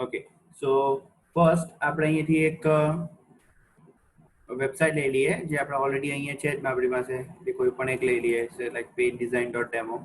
Okay so first આપણે અહીંયાથી એક વેબસાઇટ લઈ લઈએ જે આપણે ઓલરેડી અહીંયા છે જ આપણી પાસે એટલે કોઈ પણ એક લઈ લઈએ છે like pagedesign.demo.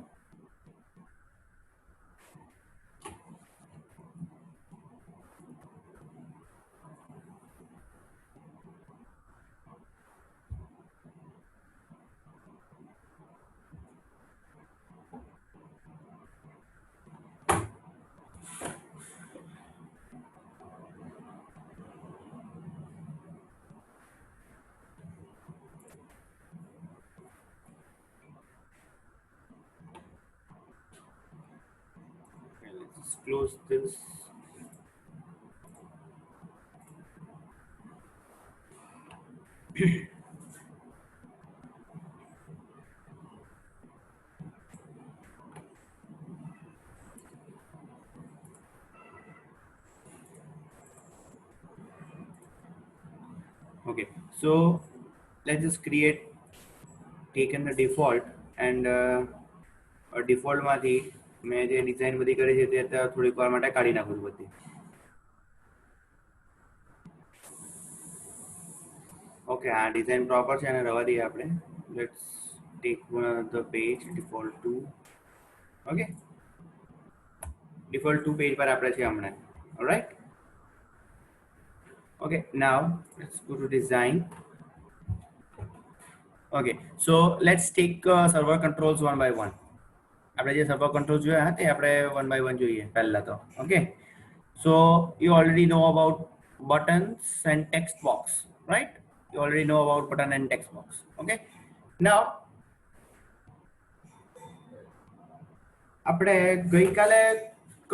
Let's close this. Okay, so let's just create taken the default and default માંથી મેં જે ડિઝાઇન બધી કરી છે તે અત્યારે થોડીક વાર માટે કાઢી નાખું છું બધી. ઓકે આ ડિઝાઇન પ્રોપર છે અને રવા દઈએ આપણે. Let's take the page default 2. Okay default 2 page પર આપણે છે હમણાં. Alright. Okay, now let's go to design. Okay, so let's take server controls one by one. આપણે જે સર્વર કંટ્રોલ જોયા તે આપણે one by one જોઈએ પહેલા તો. Okay, so you already know about buttons and text box, right? You already know about button and text box. Okay, now આપણે ગઈકાલે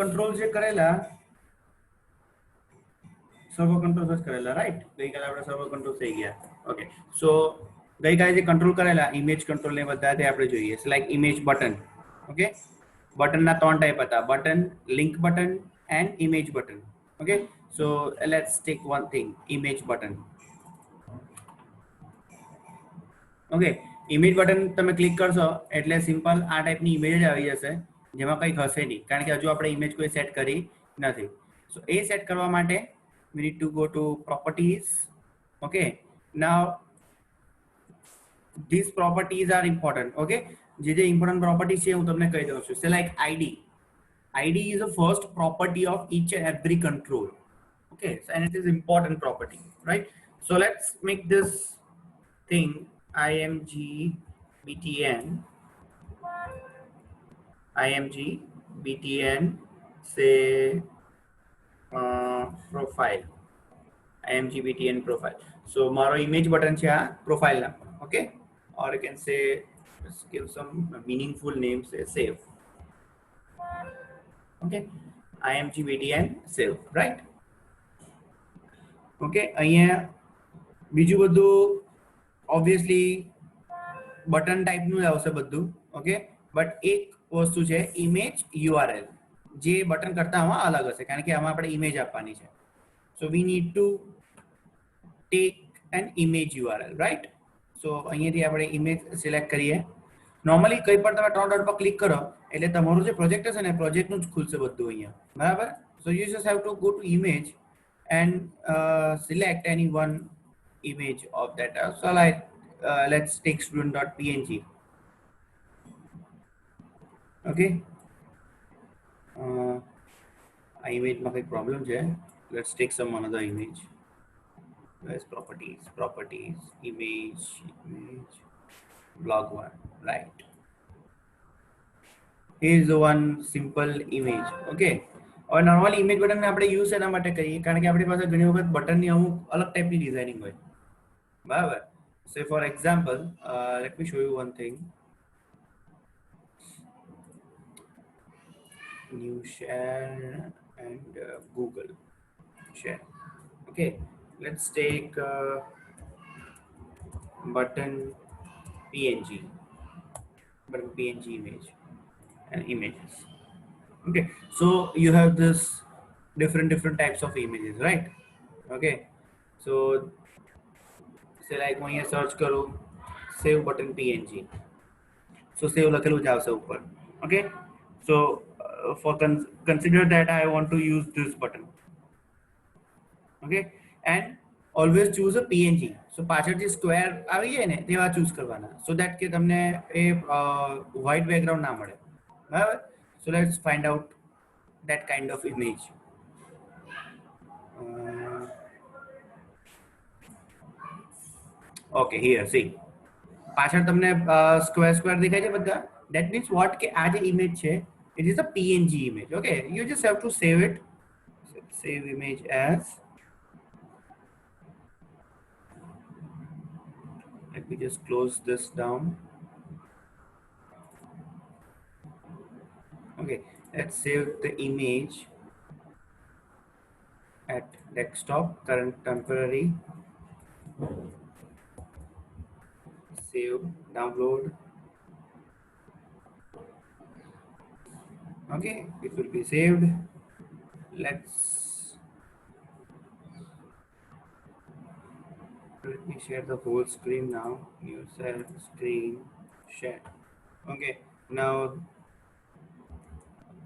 કંટ્રોલ જે કરેલા સર્વર કંટ્રોલ જ કરેલા, રાઈટ? ગઈકાલે આપણે સર્વર કંટ્રોલ થઈ ગયા. ઓકે, સો ગઈકાલે જે કંટ્રોલ કરેલા ઇમેજ કંટ્રોલ ને બધા તે આપણે જોઈએ. Like image button. ઓકે, બટનના ત્રણ ટાઈપ હતા, button, link button and image button. Okay, so let's take one thing, image button. Okay, image button તમે ક્લિક કરશો એટલે સિમ્પલ આ ટાઈપની ઇમેજ જ આવી જશે જેમાં કંઈક હશે નહીં કારણ કે હજુ આપણે ઇમેજ કોઈ સેટ કરી નથી. સો એ સેટ કરવા માટે we need to go to properties. Okay, now these properties are important. Okay, જે important properties છે હું તમને કહી દઉં છું. So like id is the first property of each and every control. Okay, so, and it is important property, right? So let's make this thing img btn say profile, img btn profile. So મારો image button છે આ profile નામ. Okay, or you can say let's give some meaningful name, say save. Okay, img btn save, right? Okay, અહીંયા બીજું બધું obviously button ટાઈપનું આવશે બધું. ઓકે, બટ એક વસ્તુ છે ઇમેજ URL જે બટન કરતા આમાં અલગ હશે કારણ કે આમાં આપણે ઇમેજ આપવાની છે. So we need to take an image URL, right? So અહીંયાથી આપણે ઇમેજ સિલેક્ટ કરીએ. નોર્મલી કંઈ પણ તમે ત્રણ ડોટ પર ક્લિક કરો એટલે તમારું જે પ્રોજેક્ટ હશે ને પ્રોજેક્ટનું જ ખુલશે બધું અહીંયા, બરાબર? So you just have to go to image and select any one image of that. So like let's take student.png. Okay, image માં કંઈક problem છે. Let's take some another image. Where's properties, image, blog one, right? Here's the one simple image. Okay, और normal image button ने આપણે use એના માટે કરીએ કારણ કે આપણી પાસે ઘણી વખત બટનની અમુક અલગ ટાઈપની ડિઝાઇનિંગ હોય, બરાબર? Say for example, let me show you one thing. New share and Google share. Okay, let's take button png image and images. Okay, so you have this different types of images, right? Okay, so say like હું અહીંયા search કરું save button png, so save લખેલું જ આવશે ઉપર. Okay, so for consider that I want to use this button. Okay and always choose a PNG. So પાછળથી square આવી જાય ને તેવા ચૂઝ કરવાના, સો દેટ કે તમને એ વ્હાઇટ બેકગ્રાઉન્ડ ના મળે, બરાબર. So let's find out that kind of image. Okay, here see, પાછળ તમને સ્ક્વેર સ્ક્વેર દેખાય છે બધા. That means what કે આ જે ઇમેજ છે it is a png image. Okay, you just have to save it. Save image as, let me just close this down. Okay, let's save the image at desktop, current temporary. Save, download. Okay, it will be saved. Let's, let me share the whole screen now. New cell screen share. Okay, now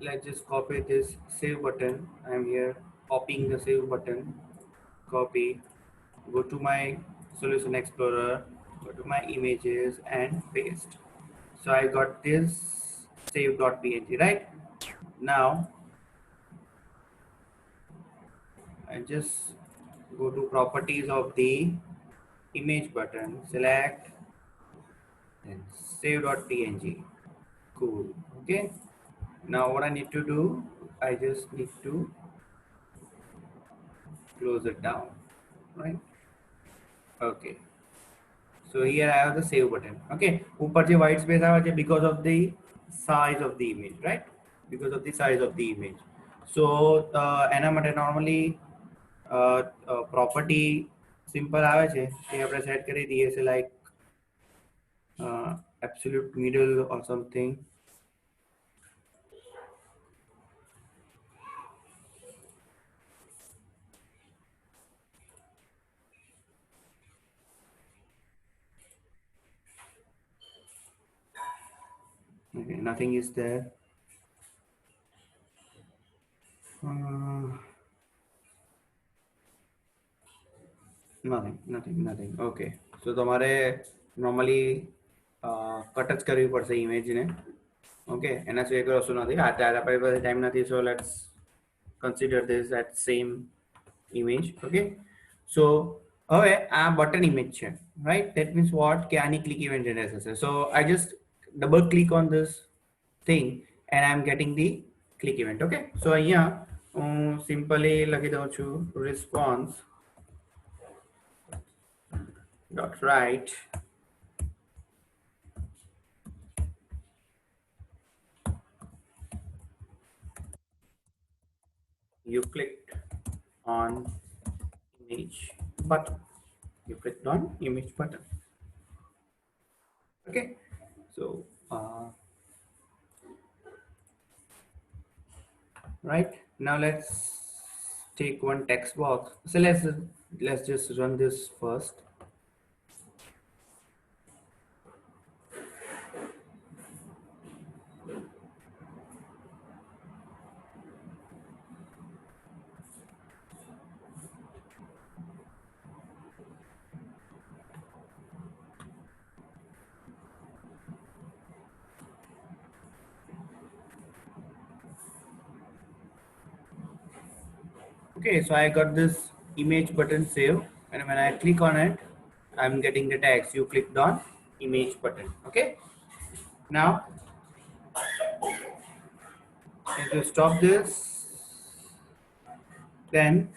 let's just copy this save button. I'm here copying the save button. Copy, go to my solution explorer, go to my images and paste. So I got this save.png, right? Now I just go to properties of the image button, select and save.png. Cool. Okay, now what I need to do, I just need to close it down, right? Okay, so here I have the save button. Okay, ऊपर जो white space आया है because of the size of the image, right? Because of the size of the image. So એના માટે normally property simple આવે છે એ આપણે set કરી દઈએ છે, like absolute middle or something. Okay, nothing is there. Nothing. Okay, so તમારે normally cut જ કરવી પડશે ઇમેજને. ઓકે, એના સિવાય કોઈ વસ્તુ નથી. અત્યારે આપણી પાસે ટાઈમ નથી, so let's consider this at same image. Okay, so હવે આ બટન ઇમેજ છે, રાઈટ? ધેટ મીન્સ વોટ કે આની ક્લિક ઇવેન્ટ જનરેટ થશે. So I just double click on this thing and I am getting the click event. Okay, so અહીંયા હું simply લખી દઉં છું response dot write you clicked on image button. You clicked on image button. Okay, so right now let's take one text box. So let's just run this first. Okay, so I got this image button saved, and when I click on it, I'm getting the text you clicked on image button. Okay, now if you stop this, then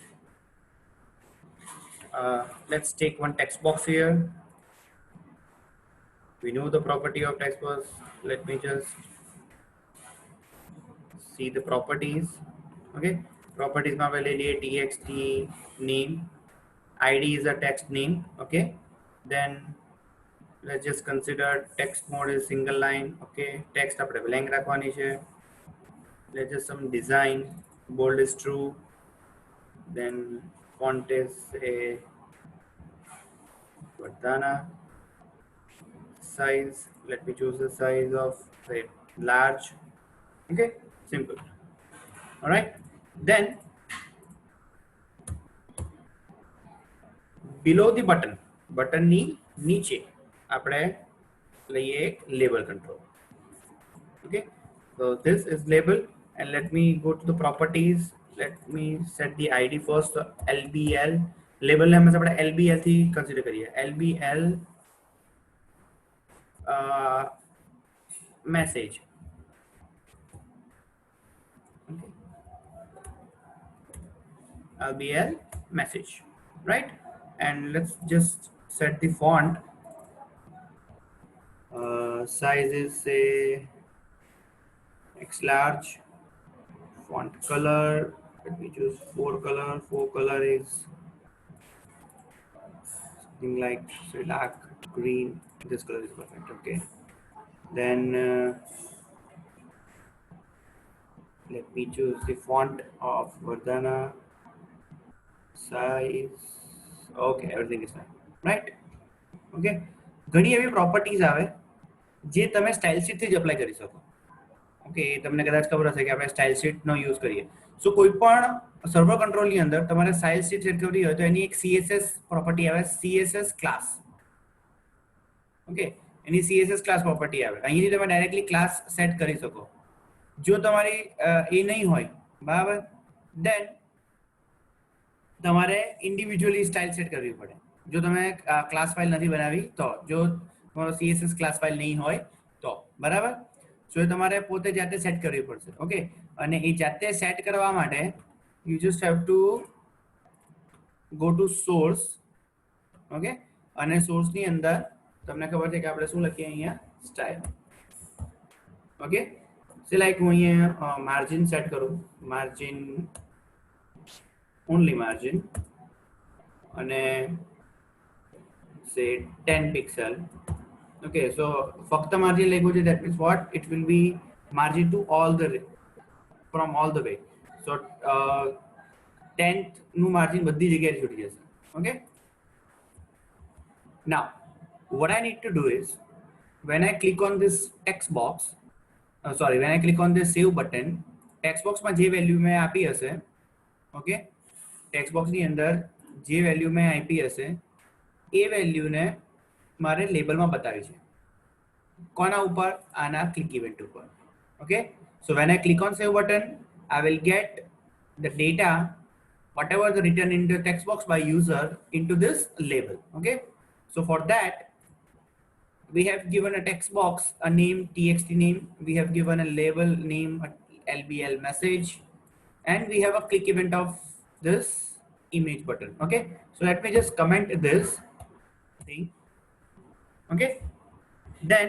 let's take one text box here. We know the property of text box. Let me just see the properties. Okay, properties માં આપણે લઈ લઈએ txt name, id is a text name. Okay, then let's just consider text mode is single line. Okay, text આપણે blank રાખવાની છે. Let's just some design, bold is true, then font is a Vardhana. Size, let me choose the size of say large. Okay, simple. All right, then below the button ની નીચે આપણે લઈએ એક label control. Okay, so this is label, and let me go to the properties. Let me set the id first. So lbl label ને હંમેશા આપણે lbl થી consider કરીએ. lbl message. Okay. lbl message, right? And let's just set the font. Size is say X large. Font color, let me choose 4 color. 4 color is something like say dark green. This color is perfect. Okay, then let me choose the font of Vardhana. Size, okay, everything is fine, right? Okay, ઘણી એવી properties આવે જે તમે style sheet થી જ apply કરી શકો. Okay, તમને કદાચ ખબર હશે કે આપણે સ્ટાઇલ શીટનો યુઝ કરીએ. સો કોઈ પણ સર્વર કંટ્રોલની અંદર તમારે સ્ટાઇલ શીટ સેટ કરવી હોય તો એની એક CSS પ્રોપર્ટી આવે, CSS ક્લાસ. ઓકે, એની CSS ક્લાસ પ્રોપર્ટી આવે. અહીંથી તમે ડાયરેક્ટલી ક્લાસ સેટ કરી શકો. જો તમારી એ નહીં હોય, બરાબર, દેન તમારે ઇન્ડિવિજ્યુઅલી સ્ટાઇલ સેટ કરવી પડે. જો તમે ક્લાસ ફાઇલ નથી બનાવી તો, જો તમારો CSS ક્લાસ ફાઇલ નહીં હોય તો, બરાબર. સો એ તમારે પોતે જાતે સેટ કરવી પડશે. ઓકે, અને એ જાતે સેટ કરવા માટે you just have to go to source. Okay, અને સોર્સની અંદર તમને ખબર છે કે આપણે શું લખીએ અહીંયા, સ્ટાઇલ. ઓકે, સે લાઈક હું અહીંયા માર્જિન સેટ કરું, માર્જિન only margin, અને say 10 pixel. Okay, so ફક્ત margin લખ્યું છે, that means what, it will be margin to all the from all the way. So 10th નું margin બધી જગ્યાએ છૂટી જશે. Okay, now what I need to do is when I click on this text box, when I click on this save button, text box માં જે value મેં આપી હશે, ઓકે, ટેક્સ્ટ બોક્સની અંદર જે વેલ્યુ મેં આપી હશે એ વેલ્યુને મારે લેબલમાં બતાવી છે. કોના ઉપર? આના ક્લિક ઇવેન્ટ ઉપર. Okay, so when I click on save button, I will get the data, whatever the written in the text box by user, into this label. Okay, so for that we have given a text box a name, txt name, we have given a label name, lbl message, and we have a click event of this image button. Okay, so let me just comment this thing. Okay, then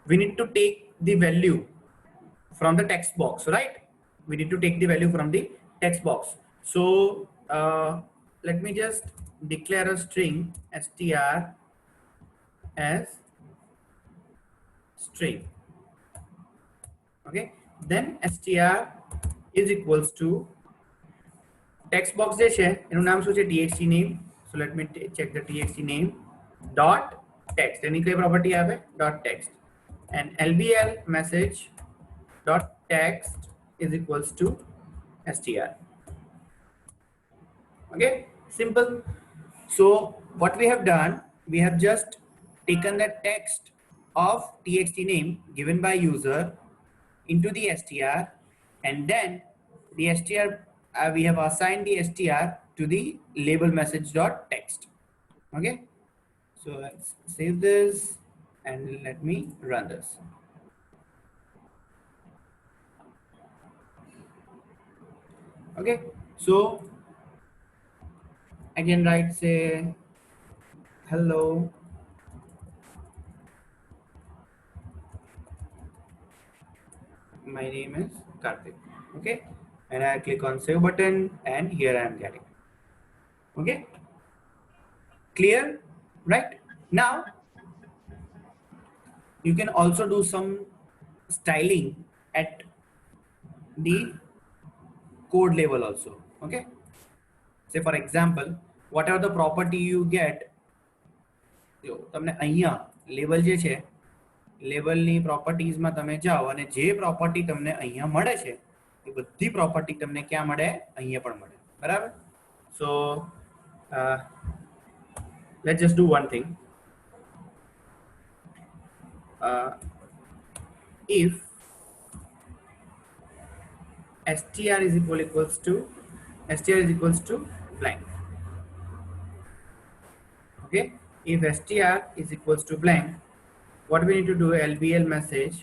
we need to take the value from the text box, right? We need to take the value from the text box. So let me just declare a string str as string. Okay, then str is equals to text box જે છે એનું નામ શું છે, txt name. So let me check the txt name dot text. એની કઈ property આવે? dot text. And lbl message dot text is equals to str. Okay, simple. So what we have done, we have just taken the text of txt name given by user into the str, and then the str we have assigned the str to the label message dot text. Okay, so let's save this and let me run this. Okay, so again write say hello, my name is Karthik. Okay, and I click on save button, and here I am getting. Okay, clear, right? Now you can also do some styling at the code level also. Okay, say for example, whatever the property you get, જો તમને અહીંયા label જે છે, લેબલની પ્રોપર્ટીઝમાં તમે જાઓ અને જે property તમને અહીંયા મળે છે એ બધી પ્રોપર્ટી તમને ક્યાં મળે? અહીંયા પણ મળે, બરાબર. So let's just do one thing. If str is equals to blank. Okay, if str is equals to blank, what we need to do, lbl message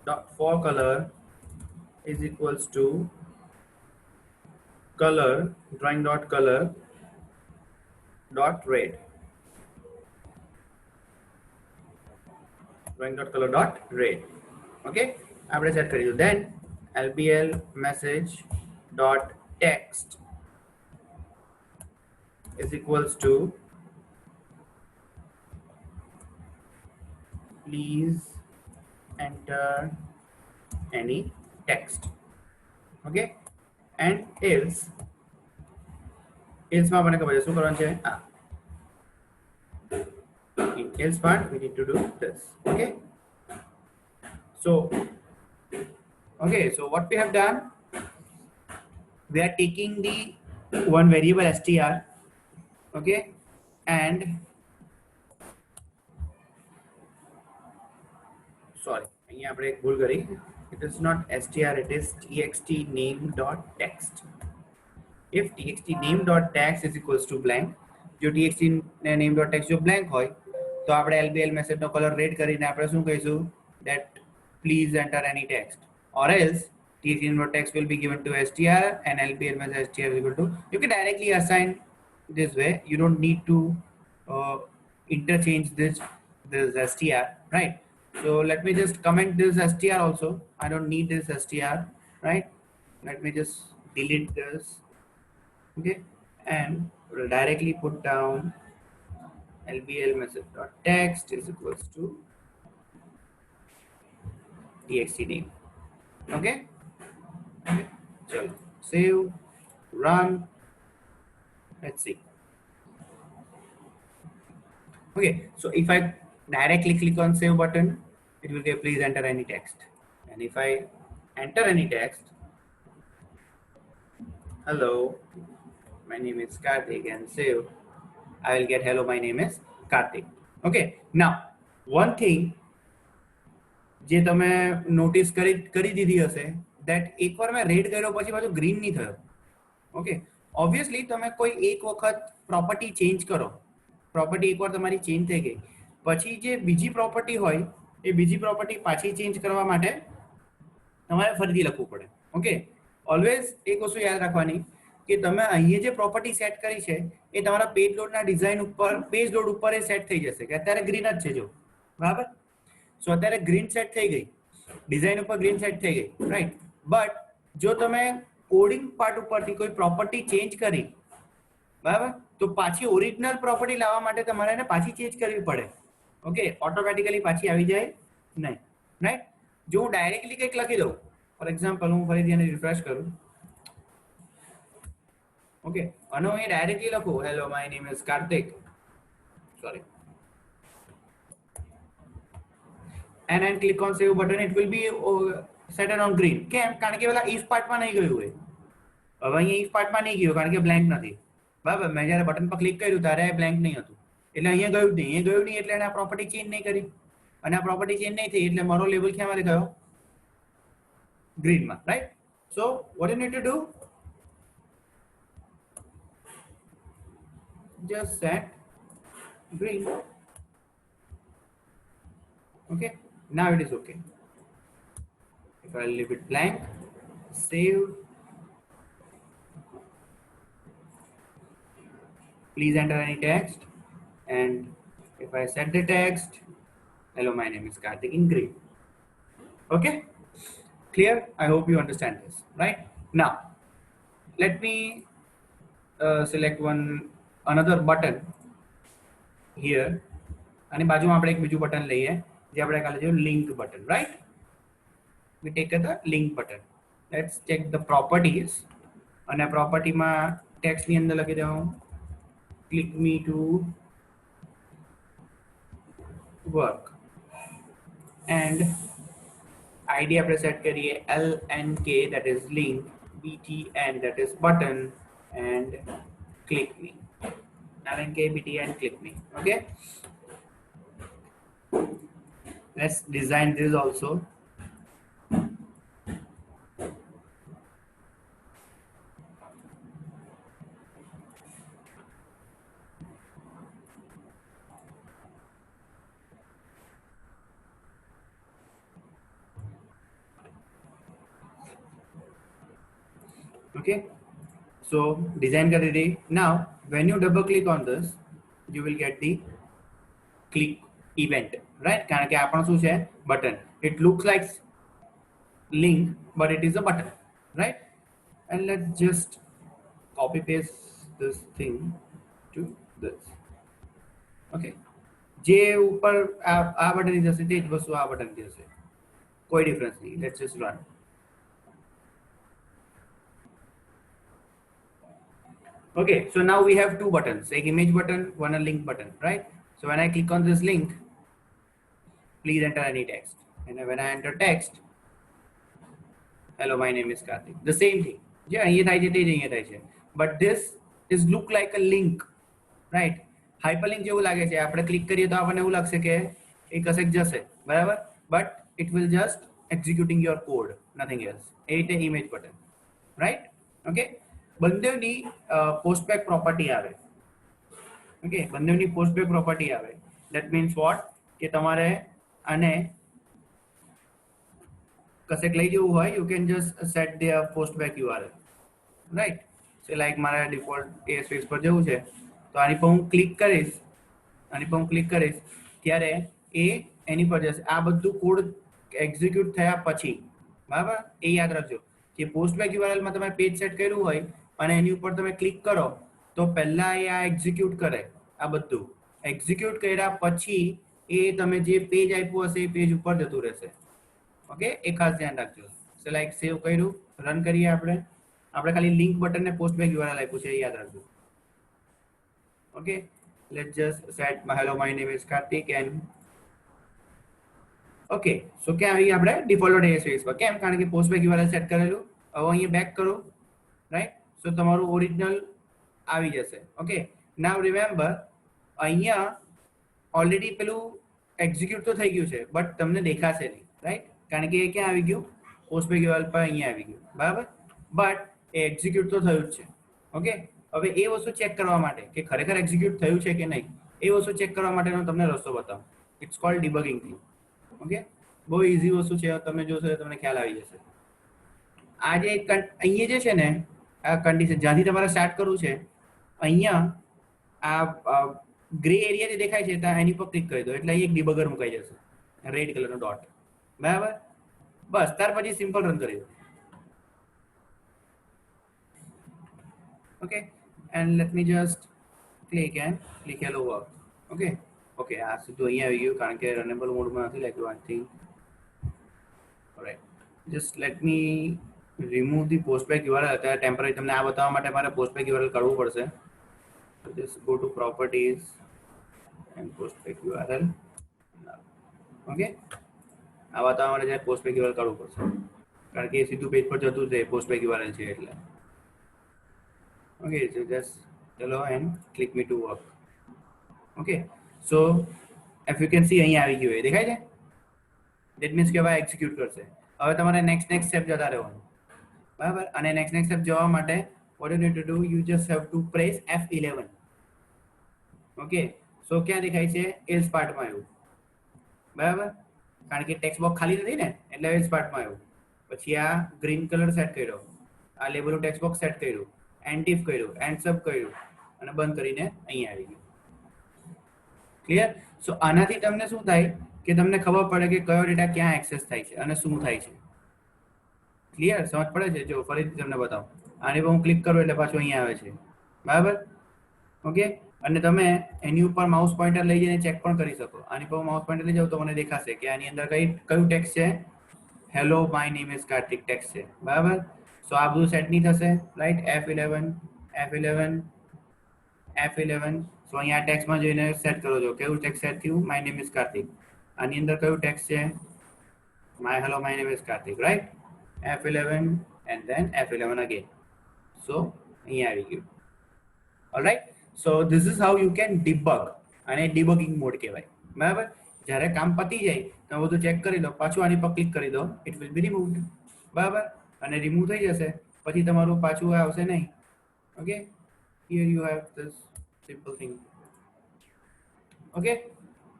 dot for color is equals to color drawing dot color dot red, drawing dot color dot red. Okay, આપણે set કરી દઉં. Then lbl message dot text is equals to please enter any text. Okay, and else માં મને ખબર છે શું કરવાનું છે. In else part we need to do this. Okay, so what we have done, we are taking the one variable str, okay, and sorry, અહીંયા આપણે એક ભૂલ કરી. It is not str, it is txt name dot text. If txt name dot text is equals to blank, જો txt name dot text જો blank હોય તો આપણે lbl message નો કલર રેડ કરીને આપણે શું કહીશું, that please enter any text, or else txt name dot text will be given to str and lbl message str is equal to, you can directly assign this way, you don't need to interchange this str, right? So let me just comment this str also, I don't need this str, right? Let me just delete this. Okay, and we'll directly put down lbl message dot text is equals to txt name. Okay, so save, run, let's see. Okay, so if I directly click on save button, it will say please enter any text, and if I enter any text, hello my name is Karthik, and save, I will get hello my name is Karthik. Okay, now one thing જે તમે notice કરી દીધી હશે, that એકવાર મેં red કર્યો પછી પાછું ગ્રીન નહીં થયો. ઓકે, ઓબ્વિયસલી તમે કોઈ એક વખત પ્રોપર્ટી ચેન્જ કરો, પ્રોપર્ટી એકવાર તમારી ચેન્જ થઈ ગઈ પછી જે બીજી પ્રોપર્ટી હોય એ બીજી પ્રોપર્ટી પાછી ચેન્જ કરવા માટે તમારે ફરીથી લખવું પડે. ઓકે, ઓલવેઝ એક વસ્તુ યાદ રાખવાની કે તમે અહીંયા જે પ્રોપર્ટી સેટ કરી છે એ તમારા પેજ લોડના ડિઝાઇન ઉપર, પેજ લોડ ઉપર એ સેટ થઈ જશે કે અત્યારે ગ્રીન જ છે જો, બરાબર. સો અત્યારે ગ્રીન સેટ થઈ ગઈ, ડિઝાઇન ઉપર ગ્રીન સેટ થઈ ગઈ, રાઈટ. બટ જો તમે કોડિંગ પાર્ટ ઉપરથી કોઈ પ્રોપર્ટી ચેન્જ કરી, બરાબર, તો પાછી ઓરિજિનલ પ્રોપર્ટી લાવવા માટે તમારે એને પાછી ચેન્જ કરવી પડે. ઓકે, ઓટોમેટિકલી પાછી આવી જાય નહીં, રાઈટ. જો હું ડાયરેક્ટલી કંઈક લખી દઉં, ફોર એક્ઝામ્પલ હું ફરીથી એને રિફ્રેશ કરું. ઓકે, અને હું એ ડાયરેક્ટલી લખું hello my name is Kartik, sorry, and then click on save button, it will be set on green. કેમ? કારણ કે પેલા if પાર્ટમાં નહીં ગયું હોય. હવે અહીંયા if પાર્ટમાં નહીં ગયું કારણ કે બ્લેન્ક નથી, બરાબર. મેં જ્યારે બટન પર ક્લિક કર્યું ત્યારે બ્લેન્ક નહીં હતું, એટલે અહીંયા ગયું જ નહીં. અહીંયા ગયું નહીં એટલે એને આ પ્રોપર્ટી ચેન્જ નહીં કરી, અને આ પ્રોપર્ટી ચેન્જ નહીં થઈ એટલે મારો લેબલ ક્યાં ગયો? ગ્રીનમાં, right. So what you need to do, just set green. Okay, now it is okay. If I leave it blank, save, please enter any text, and if I set the text hello my name is Karthik in green. Okay, clear? I hope you understand this, right? Now let me select another button here, અને બાજુમાં આપણે એક બીજું button લઈએ જે આપણે કાલે જોયું, link button, right? We take the link button. Let's check the properties, અને પ્રોપર્ટીમાં ટેક્સ્ટ ની અંદર લખી દઉં click me to work, and id આપણે સેટ કરીએ lnk, that is link btn, that is button, and click me. lnk btn click me. Okay, let's design this also. Okay, so design kar ready. Now when you double click on this, you will get the click event, right? કારણ કે આપણો શું છે button. It looks like link, but it is a button, right? And let's just copy paste this thing to this. Okay, જે ઉપર આ button જશે તે જ વસ્તુ આ બટન જશે, કોઈ ડિફરન્સ નહીં. Let's just run. Okay, so now we have two buttons, एक image button, one a link button, right? So when I click on this link, please enter any text, and when I enter text, hello, my name is Karthik, the same thing. જે અહીંયા થાય છે તે જ અહીંયા થાય છે, but this is look like a link, right? Hyperlink જેવું લાગે છે. આપણે ક્લિક કરીએ તો આપણને એવું લાગશે કે એ કશેક જશે, બરાબર? but it will just executing your code, nothing else. એ રીતે image button, right? okay, બંનેની પોસ્ટબેક પ્રોપર્ટી આવે. ઓકે, બંનેની પોસ્ટબેક પ્રોપર્ટી આવે. ધેટ મીન્સ વોટ, કે તમારે આને કશેક લઈ જવું હોય, you can just set the postback URL, right? So like મારા ડિફોલ્ટ ASPX પર જવું છે તો આની પર હું ક્લિક કરીશ, ત્યારે એ એની પર જશે. આ બધું કોડ એક્ઝિક્યુટ થયા પછી, બરાબર? એ યાદ રાખજો કે પોસ્ટબેક URL માં તમે પેજ સેટ કર્યું હોય અને એની ઉપર તમે ક્લિક કરો તો પહેલા એ આ એક્ઝિક્યુટ કરે. આ બધું એક્ઝિક્યુટ કર્યા પછી એ તમે જે પેજ આપ્યું હશે એ પેજ ઉપર જતું રહેશે. ઓકે, એ ખાસ ધ્યાન રાખજો. સો લાઈક સેવ કર્યું, રન કરીએ. આપણે ખાલી લિંક બટન ને પોસ્ટબેક URL આપ્યું છે, એ યાદ રાખજો. Okay, let's just set hello my name is Karthik and okay. So ક્યાં આવી આપણે ડિફોલ્ટ ASPX પર? કેમ? કારણ કે પોસ્ટબેક URL સેટ કરેલું. હવે અહીંયા બેક કરો, રાઈટ? સો તમારું ઓરિજિનલ આવી જશે. ઓકે, નાઉ રિમેમ્બર, અહીંયા ઓલરેડી પેલું એક્ઝિક્યુટ તો થઈ ગયું છે, બટ તમને દેખાશે નહીં, રાઈટ? કારણ કે એ ક્યાં આવી ગયું? પોસ્ટબેક URL પર અહીંયા આવી ગયું, બરાબર? બટ એ એક્ઝિક્યુટ તો થયું જ છે. ઓકે, હવે એ વસ્તુ ચેક કરવા માટે કે ખરેખર એક્ઝિક્યુટ થયું છે કે નહીં, એ વસ્તુ ચેક કરવા માટેનો તમને રસ્તો બતાવું. It's called debugging thing. Okay, બહુ ઇઝી વસ્તુ છે. તમે જોશો તો તમને ખ્યાલ આવી જશે. આ જે અહીંયા જે છે ને, આ કન્ડિશન જ્યાંથી તમારે સ્ટાર્ટ કરવું છે, અહીંયા આ ગ્રે એરિયા જે દેખાય છે ત્યાં એની પર ક્લિક કરી દો એટલે અહીં એક ડિબગર મુકાઈ જશે, રેડ કલરનો ડોટ, બરાબર? બસ, ત્યાર પછી સિમ્પલ રન કરી દો. Okay, and let me just click hello work. Okay, આ સીધું અહીંયા આવી ગયું કારણ કે રનેબલ મોડમાં નથી લાગ્યું. I think alright, just let me remove the postback URL. અત્યારે ટેમ્પરરી તમને આ બતાવવા માટે મારે પોસ્ટબેક URL કરવું પડશે. Just go to properties and postback URL. Okay, આ બતાવવા માટે જ્યારે પોસ્ટબેક URL કરવું પડશે કારણ કે એ સીધું પેજ પર જતું છે, પોસ્ટબેક URL છે એટલે. ઓકે, સો જસ્ટ ચલો and click me to work. Okay, so F U can see અહીંયા આવી ગયું, એ દેખાય છે. દેટ મીન્સ કે હવે એક્ઝિક્યુટ કરશે. હવે તમારે નેક્સ્ટ સ્ટેપ જતા રહેવાનું, બરાબર? અને નેક્સ્ટ સ્ટેપ જવા માટે what you need to do, you just have to press F11. Okay, so ક્યાં દેખાય છે? એલ્સ પાર્ટમાં આવ્યું, બરાબર? કારણ કે ટેક્સ્ટ બોક્સ ખાલી નથી ને, એટલે એલ્સ પાર્ટમાં આવ્યું. પછી આ ગ્રીન કલર સેટ કર્યો, આ લેબલનું ટેક્સ્ટ બોક્સ સેટ કર્યું, એન્ડ ઇફ કર્યું, એન્ડ સબ કર્યું અને બંધ કરીને અહીંયા આવી ગયું. ક્લિયર? સો આનાથી તમને શું થાય કે તમને ખબર પડે કે કયો ડેટા ક્યાં એક્સેસ થાય છે અને શું થાય છે. ક્લિયર? સમજ પડે છે? જો ફરીથી તમને બતાવું. આની પર હું ક્લિક કરું એટલે પાછું અહીંયા આવે છે, બરાબર? ઓકે, અને તમે એની ઉપર માઉસ પોઇન્ટર લઈ જઈને ચેક પણ કરી શકો. આની પર માઉસ પોઇન્ટર લઈ જાવ તો મને દેખાશે કે આની અંદર કયું ટેક્સ્ટ છે? Hello my name is Kartik text છે, બરાબર? સો આ બધું સેટ નહીં થશે, રાઈટ? F11. સો અહીંયા ટેક્સ્ટમાં જઈને સેટ કરો છો, કેવું ટેક્સ્ટ સેટ થયું? My name is Kartik. આની અંદર કયું ટેક્સ્ટ છે? Hello my name is Kartik, right? F11 and then F11 again. So અહીંયા આવી ગયું. Alright, so this is how you can debug, અને debugging mode કહેવાય. બરાબર, જ્યારે કામ પતી જાય તમે બધું ચેક કરી લો, પાછું આની પર ક્લિક કરી દો, it will be removed. બરાબર, અને રિમૂવ થઈ જશે પછી તમારું પાછું આવશે નહીં. Okay, here you have this simple thing. Okay,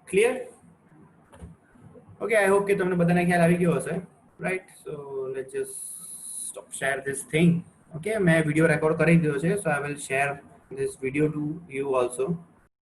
clear? Okay, I hope કે તમને બધાને ખ્યાલ આવી ગયો હશે. Right, so let's just stop share this thing. Okay, મેં વિડિયો રેકોર્ડ કરી દીધો છે, so I will share this video to you also.